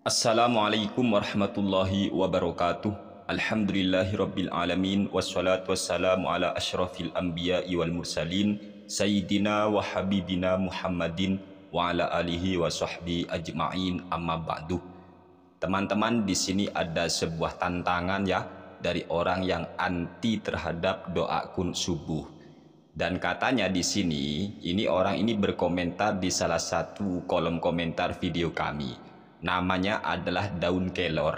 Assalamualaikum warahmatullahi wabarakatuh. Alhamdulillahirabbil alamin wassalatu wassalamu ala asyrafil anbiya'i wal mursalin sayyidina wa habibina Muhammadin wa ala alihi wa sahbihi ajma'in, amma ba'du. Teman-teman, di sini ada sebuah tantangan ya dari orang yang anti terhadap doa kunut subuh. Dan katanya di sini orang ini berkomentar di salah satu kolom komentar video kami. Namanya adalah Daun Kelor.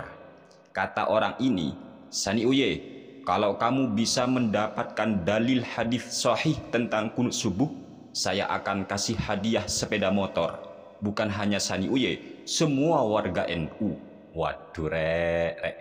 Kata orang ini, "Sani Uye, kalau kamu bisa mendapatkan dalil hadis sahih tentang kunut subuh, saya akan kasih hadiah sepeda motor. Bukan hanya Sani Uye, semua warga NU." Waduh, rek.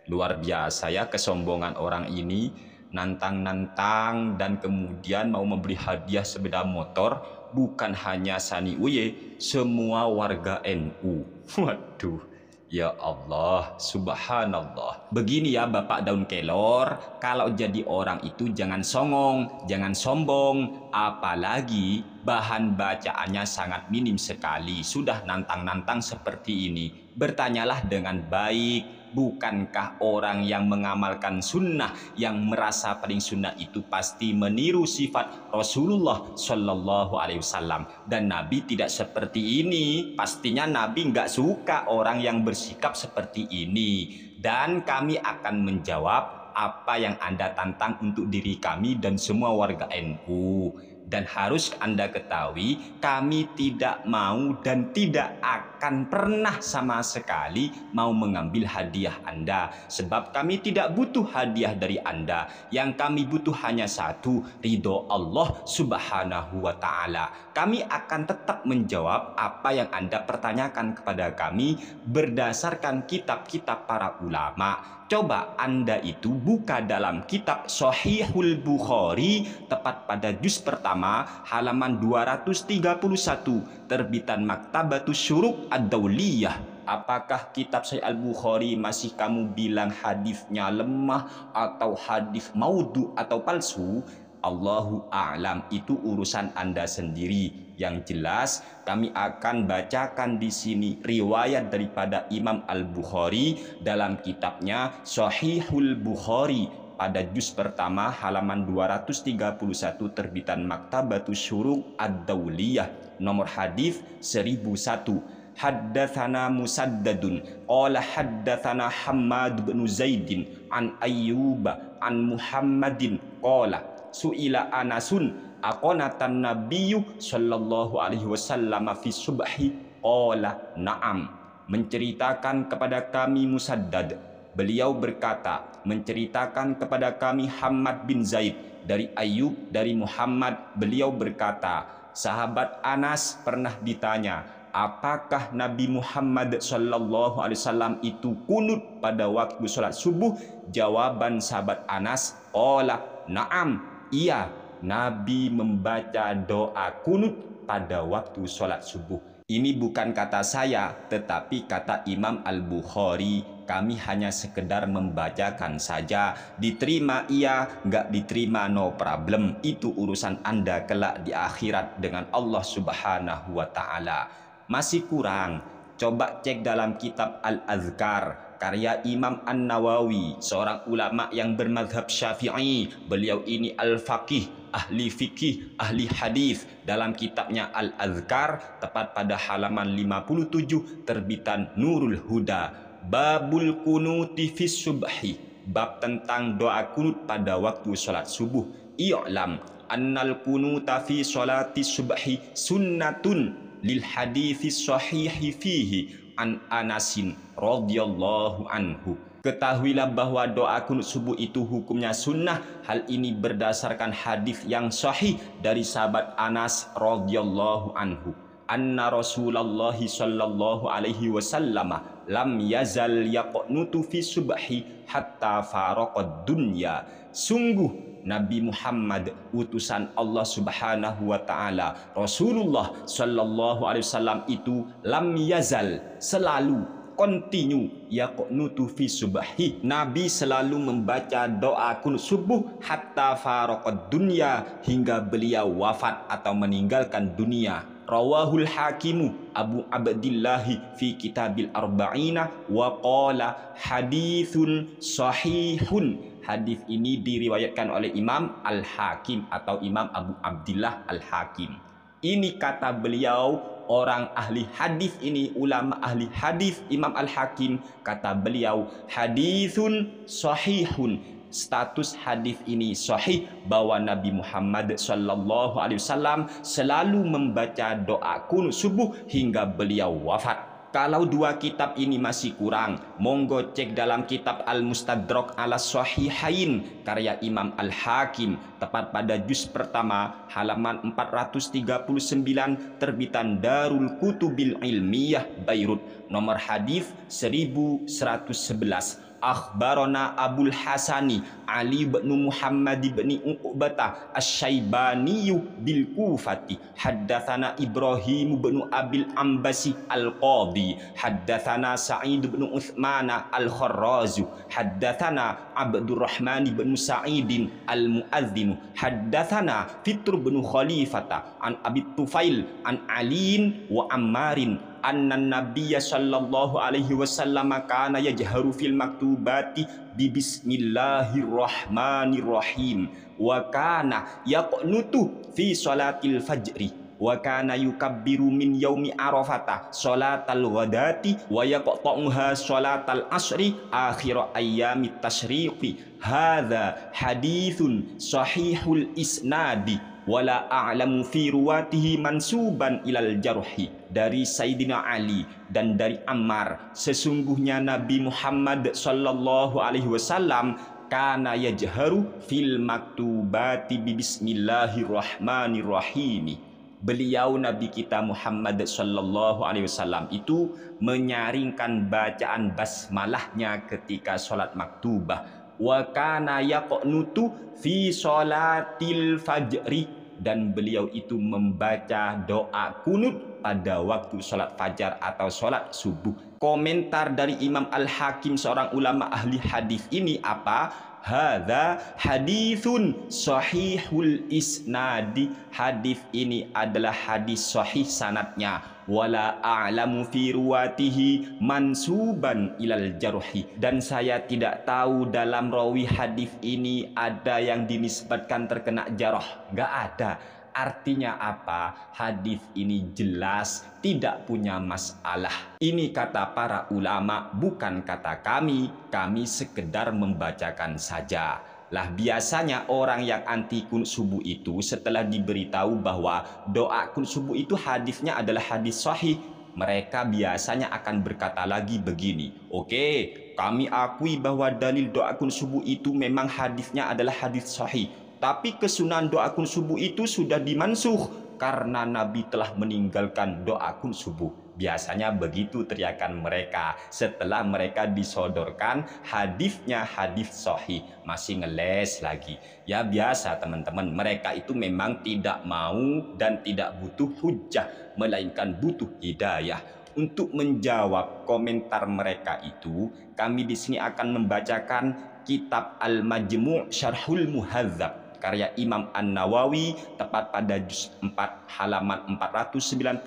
Luar biasa ya kesombongan orang ini, nantang-nantang dan kemudian mau memberi hadiah sepeda motor. Bukan hanya Sani Uye, semua warga NU. Waduh, ya Allah, subhanallah. Begini ya Bapak Daun Kelor, kalau jadi orang itu jangan songong, jangan sombong, apalagi bahan bacaannya sangat minim sekali. Sudah nantang-nantang seperti ini, bertanyalah dengan baik. Bukankah orang yang mengamalkan sunnah, yang merasa paling sunnah itu pasti meniru sifat Rasulullah Shallallahu Alaihi Wasallam? Dan Nabi tidak seperti ini. Pastinya Nabi nggak suka orang yang bersikap seperti ini. Dan kami akan menjawab apa yang Anda tantang untuk diri kami dan semua warga NU. Dan harus Anda ketahui, kami tidak mau dan tidak akan pernah sama sekali mau mengambil hadiah Anda. Sebab kami tidak butuh hadiah dari Anda. Yang kami butuh hanya satu, ridho Allah subhanahu wa ta'ala. Kami akan tetap menjawab apa yang Anda pertanyakan kepada kami berdasarkan kitab-kitab para ulama. Coba Anda itu buka dalam kitab Sahihul Bukhari, tepat pada juz pertama halaman 231, terbitan Maktabatus Syuruk Ad-Dauliyah. Apakah kitab Sahih Al-Bukhari masih kamu bilang hadisnya lemah atau hadis maudhu atau palsu? Allahu a'lam, itu urusan Anda sendiri. Yang jelas kami akan bacakan di sini riwayat daripada Imam Al-Bukhari dalam kitabnya Sahihul Bukhari pada juz pertama halaman 231, terbitan Maktabatus Syuruk Ad-Dauliyah, nomor hadis 1001. Haddatsana Musaddadun qala haddatsana Hammad bin Zaidin an Ayyuba an Muhammadin qala su'ila Anasun aqonatan nabiyyu sallallahu alaihi wasallam fi subhi qala na'am. Menceritakan kepada kami Musaddad, beliau berkata, menceritakan kepada kami Hammad bin Zaid dari Ayyub dari Muhammad, beliau berkata, sahabat Anas pernah ditanya, apakah Nabi Muhammad sallallahu alaihi wasallam itu kunut pada waktu sholat subuh? Jawaban sahabat Anas, qala na'am, iya, Nabi membaca doa kunut pada waktu sholat subuh. Ini bukan kata saya, tetapi kata Imam Al-Bukhari. Kami hanya sekedar membacakan saja. Diterima iya, nggak diterima no problem. Itu urusan Anda kelak di akhirat dengan Allah Subhanahu wa Ta'ala. Masih kurang? Coba cek dalam kitab Al-Azkar karya Imam An-Nawawi, seorang ulama yang bermadhab Syafi'i. Beliau ini al-faqih, ahli fikih, ahli hadis. Dalam kitabnya Al-Azkar, tepat pada halaman 57, terbitan Nurul Huda, babul kunuti fis subhi, bab tentang doa kunut pada waktu sholat subuh. I'lam annal kunuta fi sholati subhi sunnatun lil hadithis sahihi fihi an Anasin radhiyallahu anhu. Ketahuilah bahwa doa kunut subuh itu hukumnya sunnah. Hal ini berdasarkan hadis yang sahih dari sahabat Anas radhiyallahu anhu. Anna Rasulullah sallallahu alaihi wasallam lam yazal yaqnutu fi subhi hatta faraqad dunya. Sungguh Nabi Muhammad, utusan Allah Subhanahu wa Ta'ala, Rasulullah Sallallahu Alaihi Wasallam itu lam yazal, selalu, continue, yaqnutu fi subhi. Nabi selalu membaca doa kunut subuh hatta faraqad dunya, hingga beliau wafat atau meninggalkan dunia. Rawahul Hakimu Abu Abdillahi fi Kitabil Arba'ina wa qala hadithun sahihun. Hadis ini diriwayatkan oleh Imam Al-Hakim atau Imam Abu Abdillah Al-Hakim. Ini kata beliau, orang ahli hadis ini, ulama ahli hadis Imam Al-Hakim, kata beliau hadithun sahihun. Status hadis ini sahih, bahwa Nabi Muhammad sallallahu alaihi wasallam selalu membaca doa kunut subuh hingga beliau wafat. Kalau dua kitab ini masih kurang, monggo cek dalam kitab Al-Mustadrak ala Sahihain karya Imam Al-Hakim, tepat pada juz pertama halaman 439, terbitan Darul Kutubil Ilmiyah Beirut, nomor hadis 1111. Akhbarana Abul Hasani Ali bin Muhammad bin Uqbah Asy-Syaibani bil Kufati, haddatsana Ibrahim bin Abil Ambasi Al-Qadi, haddatsana Sa'id bin Utsman Al-Kharrazu, haddatsana Abdurrahman bin Sa'id Al-Muadzin, haddatsana Fitr bin Khalifata an Abi Tufail an Aliin wa Ammarin anna nabiyya sallallahu alaihi wasallam kana yajharu fil maktubati bi bismillahirrahmanirrahim wa kana yaqnutu fi salatil fajri wa kana yukabbiru min yaumi arafata salatal ghadati wa yaqta'uha salatal asri akhir ayyamit tasyriqi. Hadza hadithun sahihul isnadi wala a'lamu fi ruwatihi mansuban ilal jarhi. Dari Sayyidina Ali dan dari Ammar, sesungguhnya Nabi Muhammad sallallahu alaihi wasallam kana yajharu fil maktubati bi bismillahirrahmanirrahim. Beliau Nabi kita Muhammad sallallahu alaihi wasallam itu menyaringkan bacaan basmalahnya ketika salat maktubah. Wa kana yaqnutu fi sholatil fajri, dan beliau itu membaca doa kunut pada waktu sholat fajar atau sholat subuh. Komentar dari Imam Al-Hakim, seorang ulama ahli hadis ini apa? Hadza hadithun sahihul isnadi. Hadis ini adalah hadis sahih sanadnya. Wala a'lamu fi ruwatihi mansuban ilal jarhi, dan saya tidak tahu dalam rawi hadis ini ada yang dinisbatkan terkena jarah. Enggak ada. Artinya apa? Hadis ini jelas tidak punya masalah. Ini kata para ulama, bukan kata kami. Kami sekedar membacakan saja. Lah biasanya orang yang anti kunut subuh itu setelah diberitahu bahwa doa kunut subuh itu hadisnya adalah hadis sahih, mereka biasanya akan berkata lagi begini, oke, kami akui bahwa dalil doa kunut subuh itu memang hadisnya adalah hadis sahih, tapi kesunahan doa kunut subuh itu sudah dimansuh karena Nabi telah meninggalkan doa kunut subuh. Biasanya begitu teriakan mereka setelah mereka disodorkan hadisnya hadis sahih. Masih ngeles lagi. Ya biasa teman-teman, mereka itu memang tidak mau dan tidak butuh hujah, melainkan butuh hidayah. Untuk menjawab komentar mereka itu, kami di sini akan membacakan kitab Al-Majmu' Syarhul Muhadzab karya Imam An-Nawawi, tepat pada juz 4 halaman 495,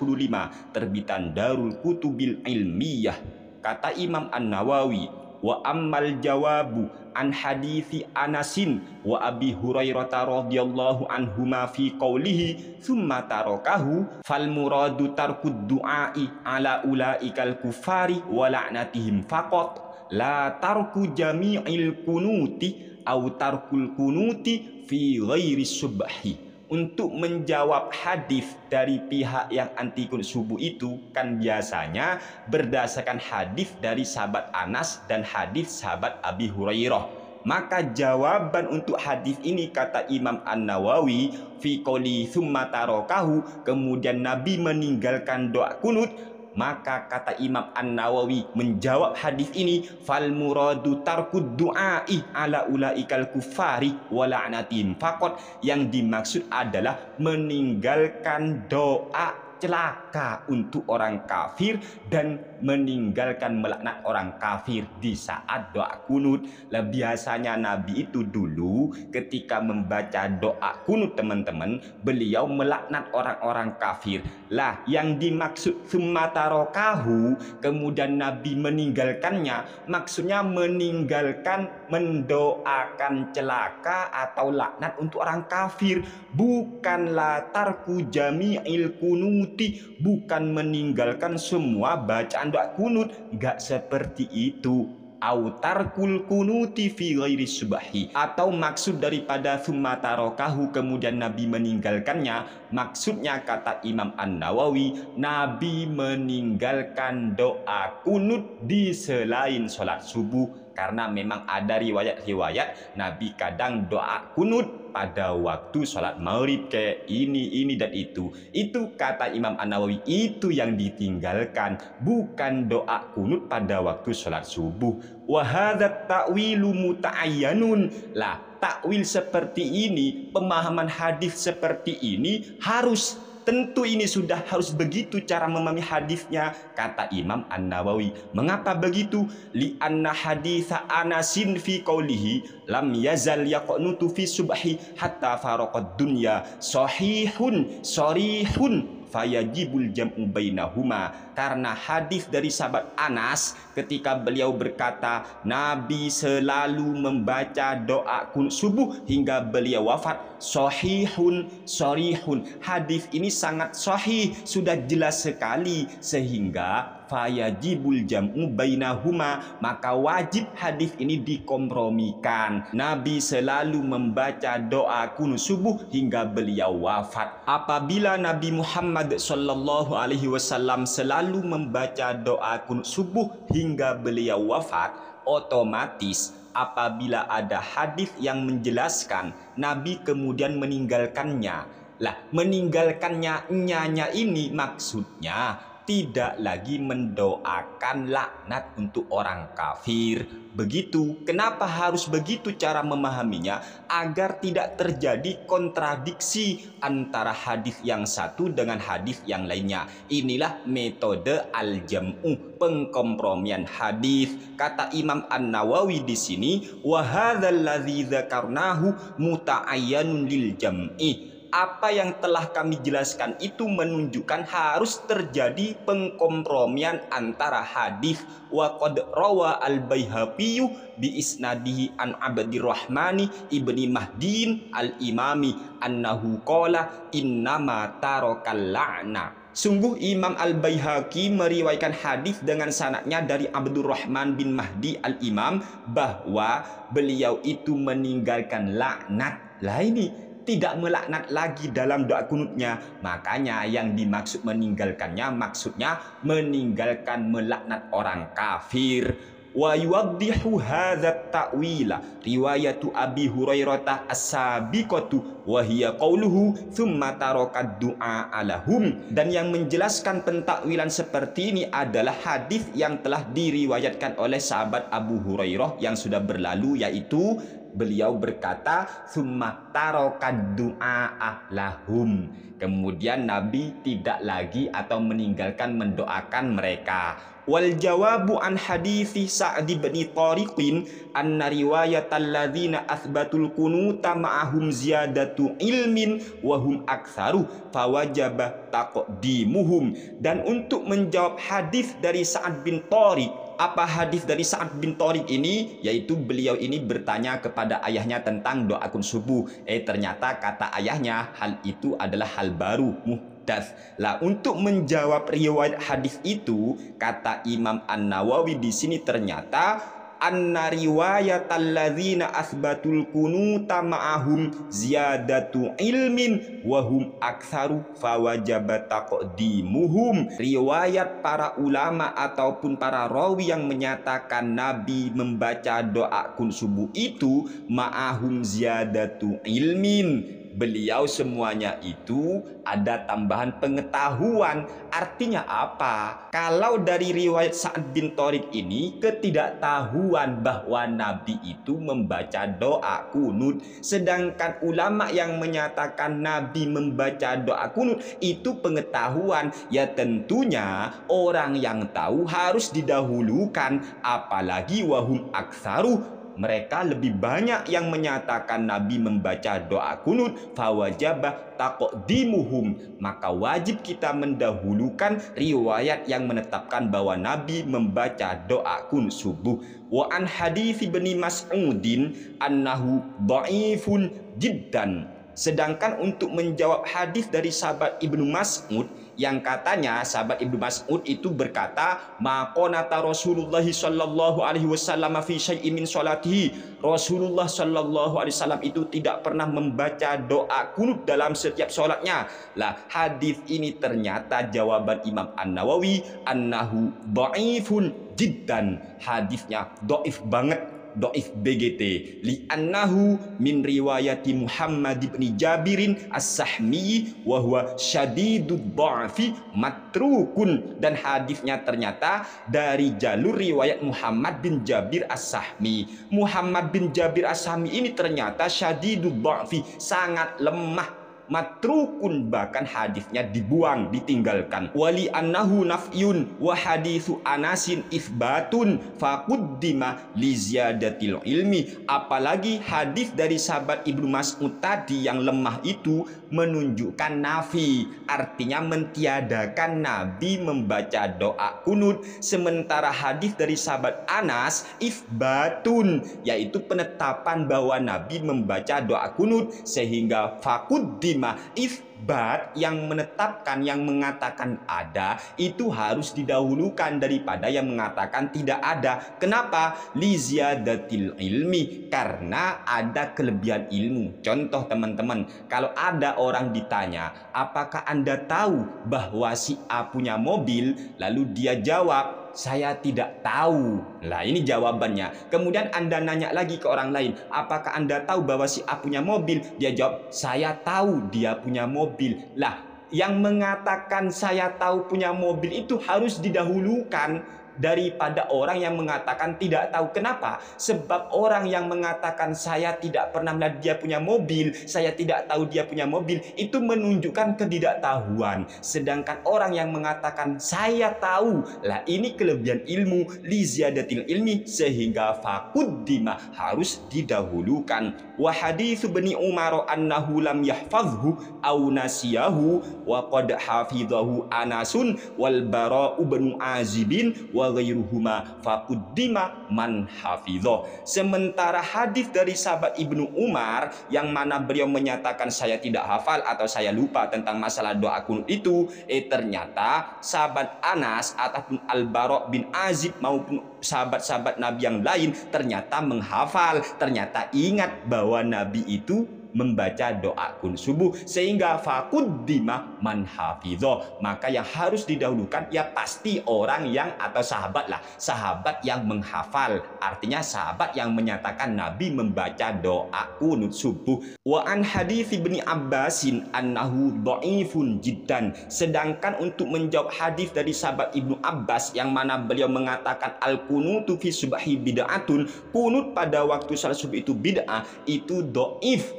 terbitan Darul Kutubil Ilmiyah. Kata Imam An-Nawawi, wa ammal jawabu an hadithi Anasin wa Abi Hurairah radhiyallahu anhuma fi qawlihi thumma tarakahu fal muradu tarkud du'ai ala ulaikal kufari wa la'natihim faqat la tarku jami'il kunuti au tarkul kunuti fi ghairi subhi. Untuk menjawab hadis dari pihak yang anti kunut subuh itu kan biasanya berdasarkan hadis dari sahabat Anas dan hadis sahabat Abi Hurairah. Maka jawaban untuk hadis ini kata Imam An-Nawawi fi qouli tsumma tarakahu, kemudian Nabi meninggalkan doa kunut, maka kata Imam An-Nawawi menjawab hadis ini, fal muradu tarkud du'ai ala ulaikal kufari wa la'natihim faqat, yang dimaksud adalah meninggalkan doa celaka untuk orang kafir dan meninggalkan melaknat orang kafir di saat doa kunut. Lah biasanya Nabi itu dulu ketika membaca doa kunut teman-teman, beliau melaknat orang-orang kafir. Lah yang dimaksud summa tarokahu, kemudian Nabi meninggalkannya, maksudnya meninggalkan mendoakan celaka atau laknat untuk orang kafir, bukanlah tarku jami'il kunuti, bukan meninggalkan semua bacaan doa kunut, enggak seperti itu. Autarkul kunuti fi ghairi subahi, atau maksud daripada summa tarokahu kemudian Nabi meninggalkannya, maksudnya kata Imam An-Nawawi, Nabi meninggalkan doa kunut di selain sholat subuh, karena memang ada riwayat-riwayat Nabi kadang doa kunut pada waktu sholat maghrib kayak ini dan itu kata Imam An-Nawawi itu yang ditinggalkan, bukan doa kunut pada waktu sholat subuh. Wa hadzat ta'wilu muta'ayyanun. Lah takwil seperti ini, pemahaman hadis seperti ini harus, tentu ini sudah harus begitu cara memahami hadisnya, kata Imam An-Nawawi. Mengapa begitu? Li'anna haditha Anasin fi qawlihi lam yazal yaqnutu fi subhi hatta faraqad dunya sahihun sharihun fayajibul jam'u bainahuma. Karena hadis dari sahabat Anas ketika beliau berkata Nabi selalu membaca doa kunut subuh hingga beliau wafat, sahihun sharihun, hadis ini sangat sahih, sudah jelas sekali, sehingga fayajibul jam'u bainahuma, maka wajib hadis ini dikompromikan. Nabi selalu membaca doa kunut subuh hingga beliau wafat. Apabila Nabi Muhammad sallallahu alaihi wasallam selalu membaca doa kunut subuh hingga beliau wafat, otomatis apabila ada hadis yang menjelaskan Nabi kemudian meninggalkannya, lah meninggalkannya nyanya ini maksudnya tidak lagi mendoakan laknat untuk orang kafir. Begitu. Kenapa harus begitu cara memahaminya? Agar tidak terjadi kontradiksi antara hadis yang satu dengan hadis yang lainnya. Inilah metode al-jam'u, pengkompromian hadis. Kata Imam An-Nawawi di sini, wa hadzal ladzi dzakarnahu muta'ayyanun lil jam'i. Apa yang telah kami jelaskan itu menunjukkan harus terjadi pengkompromian antara hadis. Wa qad rawa al-Baihaqi bi isnadihi an Abdirrahmani ibni Mahdiin al-Imami annahu qala innama tarakal la'na. Sungguh Imam Al-Baihaqi meriwayatkan hadis dengan sanadnya dari Abdurrahman bin Mahdi al-Imam bahwa beliau itu meninggalkan laknat. Lah ini tidak melaknat lagi dalam doa kunutnya. Makanya yang dimaksud meninggalkannya maksudnya meninggalkan melaknat orang kafir. Wa yuwaddihu hadzat ta'wila riwayatu Abi Hurairah as-sabiqatu wa hiya qauluhu tsumma tarakad du'a alahum. Dan yang menjelaskan pentakwilan seperti ini adalah hadis yang telah diriwayatkan oleh sahabat Abu Hurairah yang sudah berlalu, yaitu beliau berkata summa tarakad du'a lahum, kemudian Nabi tidak lagi atau meninggalkan mendoakan mereka. Wal jawabu an hadithi Sa'd bin Tariqin anna riwayatal ladzina athbatul kunuta ma'ahum ziyadatu ilmin wa hum aktsaru fawajaba taqdimuhum. Dan untuk menjawab hadis dari Sa'd bin Tariq, apa hadis dari Sa'd bin Tariq ini? Yaitu beliau ini bertanya kepada ayahnya tentang doa kunut subuh. Ternyata kata ayahnya hal itu adalah hal baru, muhdatsah. Lah untuk menjawab riwayat hadis itu, kata Imam An-Nawawi di sini ternyata anna riwayatal ladzina asbatul kunuta ma'ahum ziyadatu ilmin wa hum aktsaru fawajaba taqdimuhum. Riwayat para ulama ataupun para rawi yang menyatakan Nabi membaca doa kunut subuh itu ma'ahum ziyadatu ilmin, beliau semuanya itu ada tambahan pengetahuan. Artinya apa? Kalau dari riwayat Sa'ad bin Thariq ini ketidaktahuan bahwa Nabi itu membaca doa kunut, sedangkan ulama yang menyatakan Nabi membaca doa kunut itu pengetahuan. Ya tentunya orang yang tahu harus didahulukan, apalagi wahum aktsaru, mereka lebih banyak yang menyatakan Nabi membaca doa kunut, fawajabah taqdimuhum, maka wajib kita mendahulukan riwayat yang menetapkan bahwa Nabi membaca doa kunut subuh. Wa an hadits Ibnu Mas'udin annahu dhaifun jiddan. Sedangkan untuk menjawab hadis dari sahabat Ibnu Mas'ud yang katanya sahabat Ibnu Mas'ud itu berkata, maqonata Rasulullah sallallahu alaihi wasallam fi syai'in min salatihi. Rasulullah sallallahu alaihi wasallam itu tidak pernah membaca doa kunut dalam setiap salatnya. Lah, hadis ini ternyata jawaban Imam An-Nawawi annahu dhaifun jiddan. Hadisnya dhaif banget, dhaif BGT, li'annahu min riwayati Muhammad ibn Jabirin as-Sahmi wa huwa syadidud dha'fi matrukun, dan hadisnya ternyata dari jalur riwayat Muhammad bin Jabir as-Sahmi. Muhammad bin Jabir as-Sahmi ini ternyata syadidud dha'fi, sangat lemah, matrukun, bahkan hadisnya dibuang, ditinggalkan. Wali annahu nafyun wa hadithu Anasin isbatun faquddima li ziyadatil ilmi. Apalagi hadis dari sahabat Ibnu Mas'ud tadi yang lemah itu menunjukkan nafi, artinya mentiadakan Nabi membaca doa kunut. Sementara hadis dari sahabat Anas isbatun, yaitu penetapan bahwa Nabi membaca doa kunut, sehingga faquddima isbat yang menetapkan, yang mengatakan ada itu harus didahulukan daripada yang mengatakan tidak ada. Kenapa? Li ziyadatil ilmi, karena ada kelebihan ilmu. Contoh teman-teman, kalau ada orang ditanya, apakah Anda tahu bahwa si A punya mobil? Lalu dia jawab, saya tidak tahu. Lah, ini jawabannya. Kemudian Anda nanya lagi ke orang lain, apakah Anda tahu bahwa si A punya mobil? Dia jawab, saya tahu dia punya mobil. Lah, yang mengatakan saya tahu punya mobil itu harus didahulukan daripada orang yang mengatakan tidak tahu. Kenapa? Sebab orang yang mengatakan saya tidak pernah melihat dia punya mobil, saya tidak tahu dia punya mobil, itu menunjukkan ketidaktahuan. Sedangkan orang yang mengatakan saya tahu, lah ini kelebihan ilmu, li ziyadatil ilmi, sehingga faquddima harus didahulukan. Wa hadits Ibnu Umar annahu lam yahfazhu aw nasiyahu wa qad hafizahu Anasun wal Bara bin Azibin wa ghairuhuma faquddima man hafizah. Sementara hadis dari sahabat Ibnu Umar yang mana beliau menyatakan saya tidak hafal atau saya lupa tentang masalah doa kunut itu, ternyata sahabat Anas ataupun Al-Bara bin Azib maupun sahabat-sahabat Nabi yang lain ternyata menghafal, ternyata ingat bahwa Nabi itu membaca doa kunut subuh, sehingga faquddima man hafizah. Maka yang harus didahulukan ya pasti orang yang, atau sahabat lah, sahabat yang menghafal, artinya sahabat yang menyatakan Nabi membaca doa kunut subuh. Wa an hadits Ibnu Abbasin annahu dhaifun jiddan. Sedangkan untuk menjawab hadis dari sahabat Ibnu Abbas yang mana beliau mengatakan al kunutu fi subhi bid'atun, kunut pada waktu salat subuh itu bid'ah, itu dhaif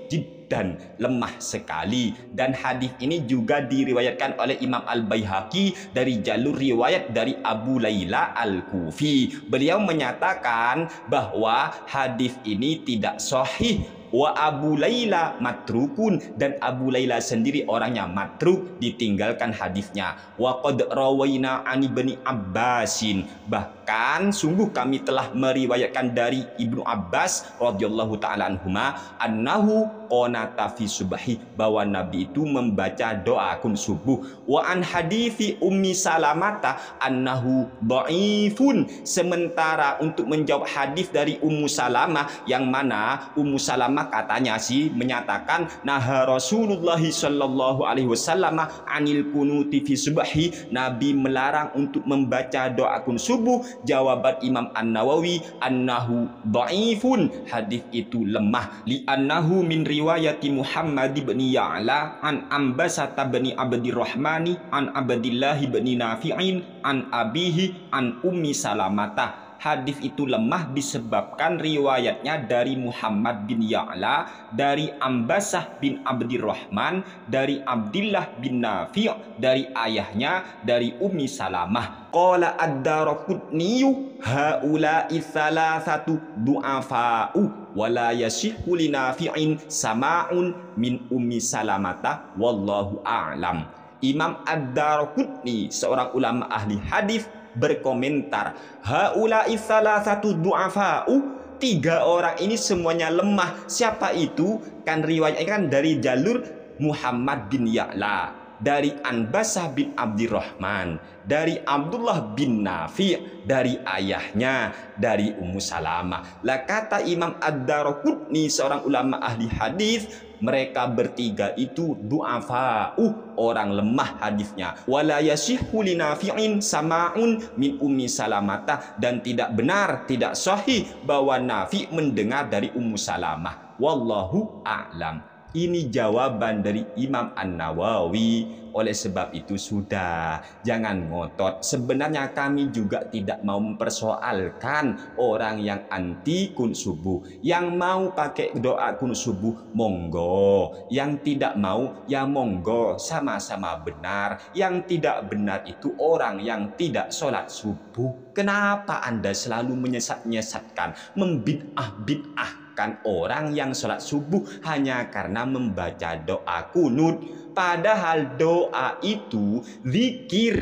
dan lemah sekali. Dan hadis ini juga diriwayatkan oleh Imam Al-Baihaqi dari jalur riwayat dari Abu Laila Al-Kufi. Beliau menyatakan bahwa hadis ini tidak sahih. Wa Abu Laila matrukun, dan Abu Laila sendiri orangnya matruk, ditinggalkan hadisnya. Wa qad rawaina an Ibni Abbasin, bahkan sungguh kami telah meriwayatkan dari Ibnu Abbas radhiyallahu taala anhuma annahu qanata fi subhi, bahwa Nabi itu membaca doa kunut subuh. Wa an hadithi Ummi Salamata annahu dhaifun. Sementara untuk menjawab hadis dari Ummu Salamah yang mana Ummu Salamah katanya sih menyatakan naha Rasulullah sallallahu alaihi wasallam anil kunuti fi subhi, Nabi melarang untuk membaca doa kunut subuh. Jawaban Imam An-Nawawi annahu dhaifun, hadis itu lemah, li annahu min riwayat riwayati Muhammad bin Ya'la an Ambasata bin Abdirrahmani an Abdillah bin Nafi'in an abihi an Ummi Salamata. Hadis itu lemah disebabkan riwayatnya dari Muhammad bin Ya'la, dari Ambasah bin Abdirrahman, dari Abdillah bin Nafi', dari ayahnya, dari Ummi Salamah. Qala ad-Daraqutni haula'i thalathatu du'afa'u wa la yasihhu li Nafi'in sama'un min Ummi Salamata wallahu a'lam. Imam ad-Daraqutni, seorang ulama ahli hadis, berkomentar, haula'i salasatu du'afa'u, 3 orang ini semuanya lemah. Siapa itu? Kan riwayatnya kan dari jalur Muhammad bin Ya'la, dari Anbasah bin Abdirrahman, dari Abdullah bin Nafi', dari ayahnya, dari Ummu Salamah. Lah kata Imam ad-Daraqutni, seorang ulama ahli hadis, mereka bertiga itu du'afa'u, orang lemah hadisnya. Wala yasihhu li Nafi'in sama'un min Ummi Salamata, dan tidak benar, tidak sahih bahwa Nafi' mendengar dari Ummu Salamah. Wallahu a'lam. Ini jawaban dari Imam An-Nawawi. Oleh sebab itu sudah, jangan ngotot. Sebenarnya kami juga tidak mau mempersoalkan orang yang anti kunut subuh. Yang mau pakai doa kunut subuh, monggo. Yang tidak mau, ya monggo. Sama-sama benar. Yang tidak benar itu orang yang tidak sholat subuh. Kenapa Anda selalu menyesat-nyesatkan, membid'ah-bid'ahkan orang yang sholat subuh hanya karena membaca doa kunut? Padahal doa itu zikir.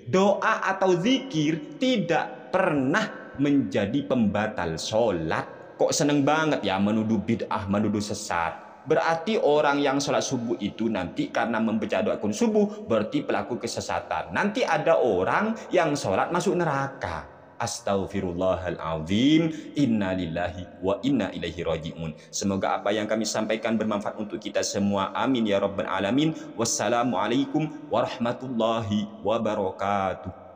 Doa atau zikir tidak pernah menjadi pembatal sholat. Kok seneng banget ya menuduh bid'ah, menuduh sesat? Berarti orang yang sholat subuh itu nanti karena membaca doa kunut subuh berarti pelaku kesesatan. Nanti ada orang yang sholat masuk neraka. Astaghfirullahaladzim. Inna lillahi wa inna ilaihi raji'un. Semoga apa yang kami sampaikan bermanfaat untuk kita semua. Amin ya rabbal alamin. Wassalamualaikum warahmatullahi wabarakatuh.